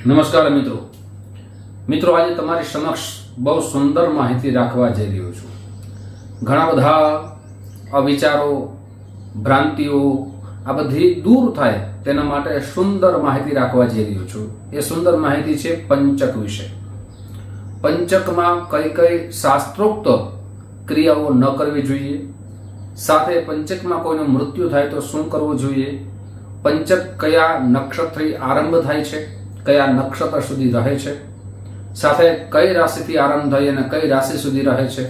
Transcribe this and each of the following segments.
નમસ્કાર મિત્રો આજે તમારી સમક્ષ બહુ સુંદર માહિતી રાખવા જઈ રહ્યો છું। ઘણા બધા અવિચારો ભ્રાંતિઓ આ બધી દૂર થાય તેના માટે સુંદર માહિતી રાખવા જઈ રહ્યો છું। એ સુંદર માહિતી છે પંચક વિશે। પંચકમાં કઈ કઈ શાસ્ત્રોક્ત ક્રિયાઓ ન કરવી જોઈએ, સાથે પંચકમાં કોઈનું મૃત્યુ થાય તો શું કરવું જોઈએ, પંચક કયા નક્ષત્રથી આરંભ થાય છે, કયા નક્ષત્ર સુધી રહે છે, સાથે કઈ રાશિથી આરંભ થઈ અને કઈ રાશિ સુધી રહે છે,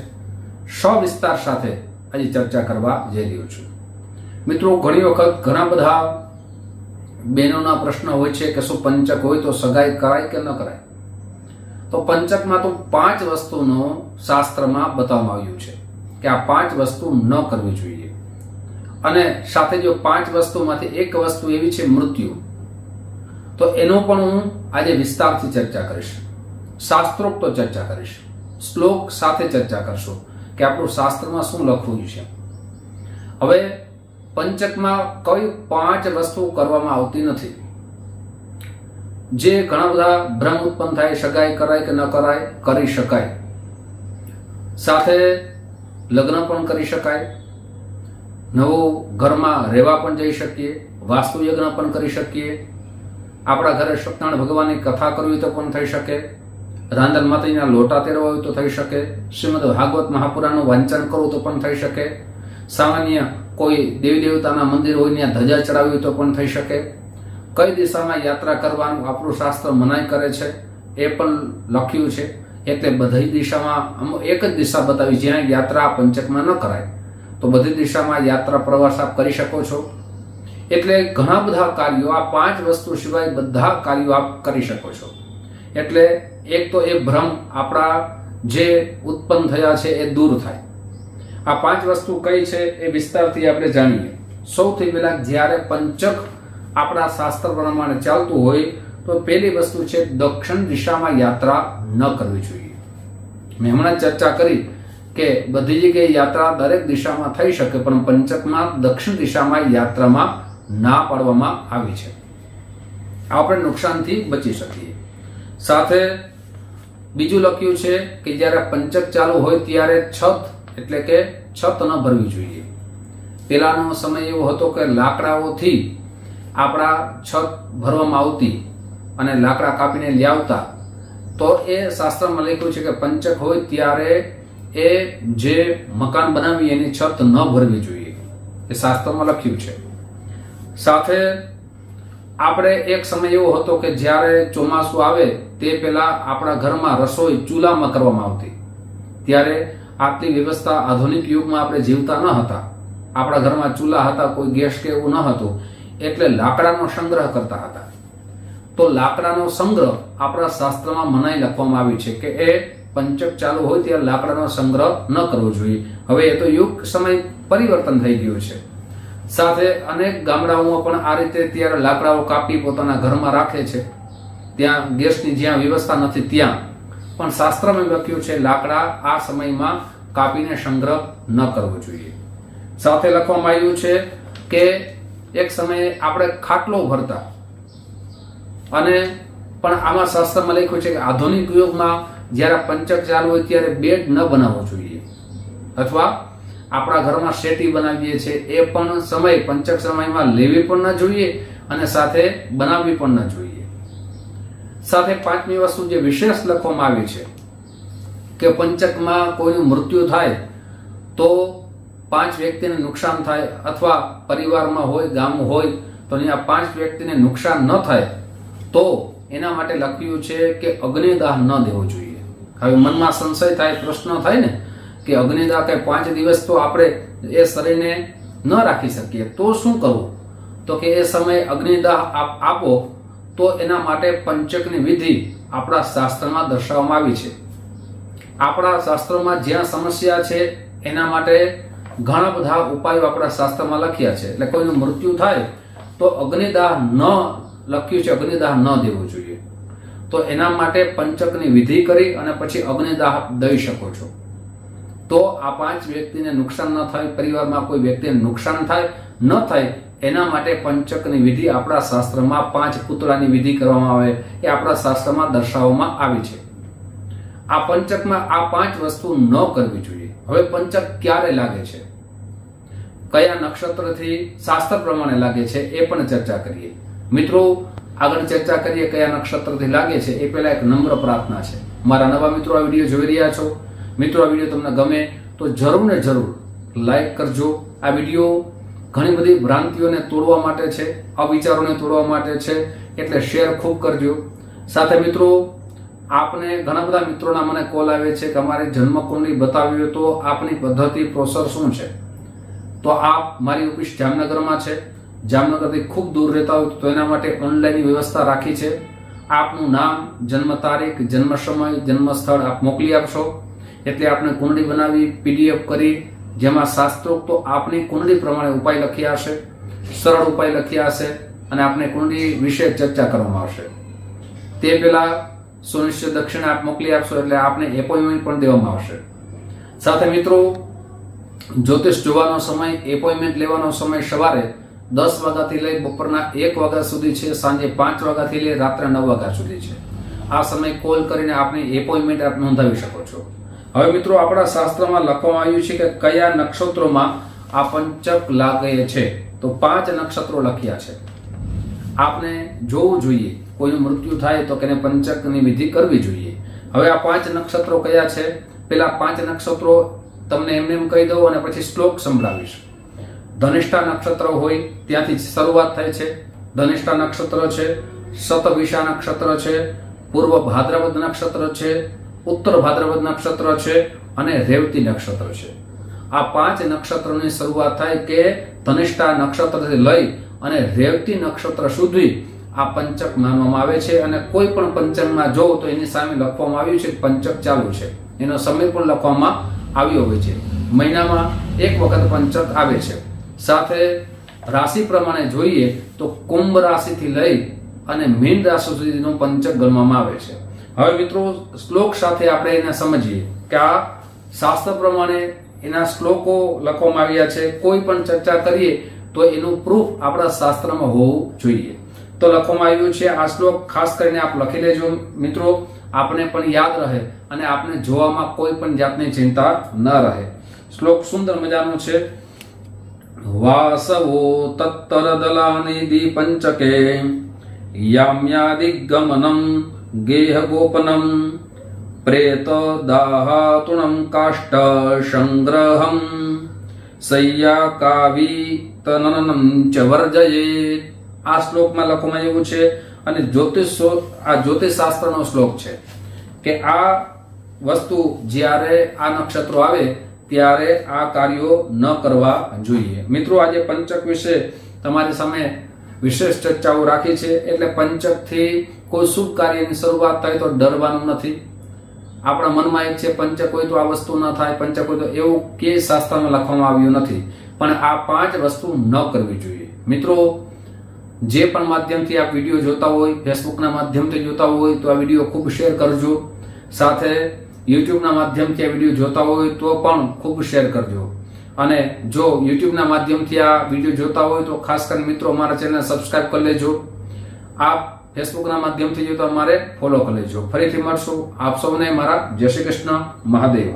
સવિસ્તાર સાથે આજે ચર્ચા કરવા જઈ રહ્યો છું। મિત્રો, ઘણી વખત ઘણા બધા બહેનોના પ્રશ્ન હોય છે કે શું પંચક હોય તો સગાઈ કરાય કે ન કરાય। તો પંચકમાં તો 5 વસ્તુનો શાસ્ત્રમાં બતાવવામાં આવ્યું છે કે આ 5 વસ્તુ ન કરવી જોઈએ, અને સાથે જો 5 વસ્તુમાંથી એક વસ્તુ એવી છે મૃત્યુ, તો એનો પણ હું આજે વિસ્તારથી ચર્ચા કરીશ, શાસ્ત્રોક્ત ચર્ચા કરીશ, શ્લોક સાથે ચર્ચા કરશું કે આપણું શાસ્ત્રમાં શું લખવું છે। હવે પંચકમાં કઈ 5 વસ્તુ કરવામાં આવતી નથી, જે ઘણા બધા ભ્રમ ઉત્પન્ન થાય, સગાઈ કરાય કે ન કરાય, કરી શકાય, સાથે લગ્ન પણ કરી શકાય, નવું ઘરમાં રહેવા પણ જઈ શકીએ, વાસ્તુ યજ્ઞ પણ કરી શકીએ, આપણા ઘરે સત્યનારાયણ ભગવાનની કથા કરવી તો પણ થઈ શકે, રાંધણ માતાજીના લોટા તેરવા હોય તો થઈ શકે, શ્રીમદ ભાગવત મહાપુરાણનું વાંચન કરવું તો પણ થઈ શકે, સામાન્ય કોઈ દેવી દેવતાના મંદિર હોય ત્યાં ધજા ચડાવવી હોય તો પણ થઈ શકે, કઈ દિશામાં યાત્રા કરવાનું આપણું શાસ્ત્ર મનાઈ કરે છે એ પણ લખ્યું છે। એટલે બધી દિશામાં એક જ દિશા બતાવી જ્યાં યાત્રા પંચકમાં ન કરાય, તો બધી દિશામાં યાત્રા પ્રવાસ આપ કરી શકો છો। એટલે ઘણા બધા કાર્યો, આ 5 વસ્તુ સિવાય બધા કાર્યો આપ કરી શકો છો। એટલે એક તો એ ભ્રમ આપણા જે ઉત્પન્ન થયા છે એ દૂર થાય। આ 5 વસ્તુ કઈ છે એ વિસ્તારથી આપણે જાણીએ। સૌથી પહેલા જ્યારે પંચક આપણા શાસ્ત્ર પ્રમાણે ચાલતું હોય તો પહેલી વસ્તુ છે દક્ષિણ દિશામાં યાત્રા ન કરવી જોઈએ। મેં હમણાં ચર્ચા કરી કે બધી જગ્યાએ યાત્રા દરેક દિશામાં થઈ શકે, પણ પંચકમાં દક્ષિણ દિશામાં યાત્રામાં ના પાડવામાં આવી છે, આપણે નુકસાનથી બચી શકીએ। સાથે બીજું લખ્યું છે કે જ્યારે પંચક ચાલુ હોય ત્યારે છત એટલે કે છત ન ભરવી જોઈએ। પેલાનો સમય એવો હતો કે લાકડાઓથી આપણા છત ભરવામાં આવતી અને લાકડા કાપીને લઈ આવતા, તો એ શાસ્ત્રમાં લખ્યું છે કે પંચક હોય ત્યારે એ જે મકાન બનાવી એની છત ન ભરવી જોઈએ, એ શાસ્ત્રમાં લખ્યું છે। સાથે આપણે એક સમય એવો હતો કે જ્યારે ચોમાસું આવે તે પહેલા આપણા ઘરમાં રસોઈ ચૂલામાં કરવામાં આવતી, ત્યારે આટલી વ્યવસ્થા આધુનિક યુગમાં આપણે જીવતા ન હતા, આપણા ઘરમાં ચૂલા હતા, કોઈ ગેસ કે એવું ન હતું, એટલે લાકડાનો સંગ્રહ કરતા હતા। તો લાકડાનો સંગ્રહ આપણા શાસ્ત્રમાં મનાઈ લખવામાં આવી છે કે એ પંચક ચાલુ હોય ત્યારે લાકડાનો સંગ્રહ ન કરવો જોઈએ। હવે એ તો યુગ સમય પરિવર્તન થઈ ગયું છે। સાથે અનેક ગામડાઓમાં પણ આ રીતે ત્યારે લાકડાઓ કાપી પોતાના ઘરમાં રાખે છે, ત્યાં ગેસની જ્યાં વ્યવસ્થા નથી ત્યાં પણ શાસ્ત્રમાં લખ્યું છે લાકડા આ સમયમાં કાપીને સંગ્રહ ન કરવો જોઈએ। સાથે લખવામાં આવ્યું છે કે એક સમયે આપણે ખાટલો ભરતા, અને પણ આમાં શાસ્ત્રમાં લખ્યું છે કે આધુનિક યુગમાં જ્યારે પંચક ચાલુ હોય ત્યારે બેડ ન બનાવવો જોઈએ, અથવા આપણા ઘરમાં શેટી બનાવીએ છીએ એ પણ સમય પંચક સમયમાં લેવી પણ ન જોઈએ અને સાથે બનાવવી પણ ન જોઈએ। સાથે 5મી વસ્તુ જે વિશેષ લખવામાં આવી છે કે પંચકમાં કોઈનું મૃત્યુ થાય તો 5 વ્યક્તિને નુકસાન થાય, અથવા પરિવારમાં હોય, ગામ હોય તો અહીંયા 5 વ્યક્તિને નુકસાન ન થાય, તો એના માટે લખ્યું છે કે અગ્નિદાહ ન દેવો જોઈએ। હવે મનમાં સંશય થાય, પ્રશ્ન થાય ને કે અગ્નિદાહ કે 5 દિવસ તો આપણે એ શરીરને ન રાખી શકીએ, તો શું કરવું? તો કે એ સમયે અગ્નિદાહ આપો તો એના માટે પંચકની વિધિ આપણા શાસ્ત્રમાં દર્શાવવામાં આવી છે। આપણા શાસ્ત્રોમાં જ્યાં સમસ્યા છે એના માટે ઘણા બધા ઉપાયો આપણા શાસ્ત્રમાં લખ્યા છે। એટલે કોઈનું મૃત્યુ થાય તો અગ્નિદાહ ન લખ્યું છે, અગ્નિદાહ ન દેવું જોઈએ, તો એના માટે પંચકની વિધિ કરી અને પછી અગ્નિદાહ દઈ શકો છો, તો આ 5 વ્યક્તિને નુકસાન ન થાય, પરિવારમાં કોઈ વ્યક્તિને નુકસાન થાય ન થાય એના માટે પંચકની વિધિ આપણા શાસ્ત્રમાં 5 પૂતળાની વિધિ કરવામાં આવે એ આપણા શાસ્ત્રમાં દર્શાવવામાં આવી છે. આ પંચકમાં આ 5 વસ્તુ ન કરવી જોઈએ. હવે પંચક ક્યારે લાગે છે, કયા નક્ષત્રથી શાસ્ત્ર પ્રમાણે લાગે છે એ પણ ચર્ચા કરીએ. મિત્રો આગળ ચર્ચા કરીએ કયા નક્ષત્રથી લાગે છે એ પહેલા એક નમ્ર પ્રાર્થના છે. મારા નવા મિત્રો આ વિડીયો જોઈ રહ્યા છો, મિત્રો આ વિડીયો તમને ગમે તો જરૂર ને જરૂર લાઈક કરજો. આ વિડીયો ઘણી બધી ભ્રાંતિઓને તોડવા માટે છે, અવિચારોને તોડવા માટે છે, એટલે શેર ખૂબ કરજો. સાથે મિત્રો આપને ઘણા બધા મિત્રોના મને કોલ આવે છે કે અમારી જન્મકુંડળી બતાવી હોય તો આપની પદ્ધતિ પ્રોસેસ શું છે. તો આપ મારી ઓફિસ જામનગરમાં છે, જામનગરથી ખૂબ દૂર રહેતા હોય તો એના માટે ઓનલાઈન વ્યવસ્થા રાખી છે. આપનું નામ, જન્મ તારીખ, જન્મ સમય, જન્મ સ્થળ આપ મોકલી આપશો એટલે આપણે કુંડળી બનાવી PDF કરી જેમાં શાસ્ત્રોક્ત આપની કુંડળી પ્રમાણે ઉપાય લખ્યા હશે, સરળ ઉપાય લખ્યા હશે અને આપણે કુંડળી વિશે ચર્ચા કરવામાં આવશે. તે પહેલા સુનિશ્ચિત દક્ષિણા આપ મોકલી આપશો એટલે આપને એપોઇન્ટમેન્ટ પણ દેવામાં આવશે. સાથે મિત્રો જ્યોતિષ જોવાનો સમય, એપોઇન્ટમેન્ટ લેવાનો સમય સવારે 10 વાગ્યાથી લઈ બપોરના 1 વાગ્યા સુધી છે, સાંજે 5 વાગ્યાથી લઈ રાત્રે 9 વાગ્યા સુધી છે. આ સમય કોલ કરીને આપની એપોઇન્ટમેન્ટ આપ નોંધાવી શકો છો. હવે મિત્રો આપણા શાસ્ત્રમાં લખવામાં આવ્યું છે કે કયા નક્ષત્રોમાં આ પંચક લાગે છે. તો 5 નક્ષત્રો લખ્યા છે. આપને જોવું જોઈએ, કોઈનું મૃત્યુ થાય તો તેને પંચકની વિધિ કરવી જોઈએ. હવે આ 5 નક્ષત્રો કયા છે, પેલા 5 નક્ષત્રો તમને એમને એમ કહી દઉં અને પછી શ્લોક સંભળાવીશ. ધનિષ્ઠા નક્ષત્ર હોય ત્યાંથી શરૂઆત થાય છે. ધનિષ્ઠા નક્ષત્ર છે, શતભિષા નક્ષત્ર છે, પૂર્વ ભાદ્રપદ નક્ષત્ર છે, ઉત્તર ભાદ્રપદ નક્ષત્ર છે અને રેવતી નક્ષત્ર છે. આ 5 નક્ષત્રોની શરૂઆત થાય કે ધનિષ્ઠા નક્ષત્રથી લઈ અને રેવતી નક્ષત્ર સુધી આ પંચક માનવામાં આવે છે. અને કોઈ પણ પંચકમાં જો તો એની સામે લખવામાં આવ્યું છે પંચક ચાલુ છે, એનો સમય પણ લખવામાં આવ્યો હોય છે. મહિનામાં 1 વખત પંચક આવે છે. સાથે રાશિ પ્રમાણે જોઈએ તો કુંભ રાશિથી લઈ અને મીન રાશિ સુધીનું પંચક ગણવામાં આવે છે. હવે મિત્રો શ્લોક સાથે આપણે એને સમજીએ કે આ શાસ્ત્ર પ્રમાણે એના શ્લોકો લખવામાં આવ્યા છે. કોઈ પણ ચર્ચા કરીએ તો એનું પ્રૂફ આપણા શાસ્ત્રમાં હોવું જોઈએ. તો લખવામાં આવ્યું છે આ શ્લોક ખાસ કરીને આપ લખી લેજો મિત્રો, આપને પણ યાદ રહે અને આપને જોવામાં કોઈ પણ જાતની ચિંતા ન રહે. શ્લોક સુંદર મજાનો છે. વાસવો તત્તરદલાનિધિ પંચકે યામ્યાદિગમનમ ગેહ ગોપનમ પ્રેત દાહાતુણમ કાષ્ટ સંગ્રહમ સૈયા કાવી તનનમ ચ વર્જયે. આ શ્લોકમાં લખવામાં આવ્યું છે અને જ્યોતિષ શાસ્ત્રનો શ્લોક છે કે આ વસ્તુ જ્યારે આ નક્ષત્રો આવે ત્યારે આ કાર્યો ન કરવા જોઈએ. મિત્રો આજે પંચક વિશે તમારી સામે વિશેષ ચર્ચાઓ રાખી છે. એટલે પંચકથી કોઈ શુભ કાર્યની શરૂઆત થાય તો ડરવાનું નથી. આપણા મનમાં એક છે પંચક હોય તો આ વસ્તુ ન થાય, પંચક હોય તો એવું કે શાસ્ત્રમાં લખવામાં આવ્યું નથી. પણ આ 5 વસ્તુ ન કરવી જોઈએ. મિત્રો જે પણ માધ્યમથી આપ વિડીયો જોતા હોય, ફેસબુકના માધ્યમથી જોતા હોય તો આ વિડીયો ખૂબ શેર કરજો. સાથે યુટ્યુબના માધ્યમથી આ વિડીયો જોતા હોય તો પણ ખૂબ શેર કરજો. અને જો યુટ્યુબના માધ્યમથી આ વિડીયો જોતા હોય તો ખાસ કરીને મિત્રો અમારા ચેનલ સબસ્ક્રાઇબ કરી લેજો. આપ ફેસબુકના માધ્યમથી જો તો અમારે ફોલો કરી લેજો. ફરીથી મળશું. આપ સૌને મારા જય શ્રી કૃષ્ણ, મહાદેવ.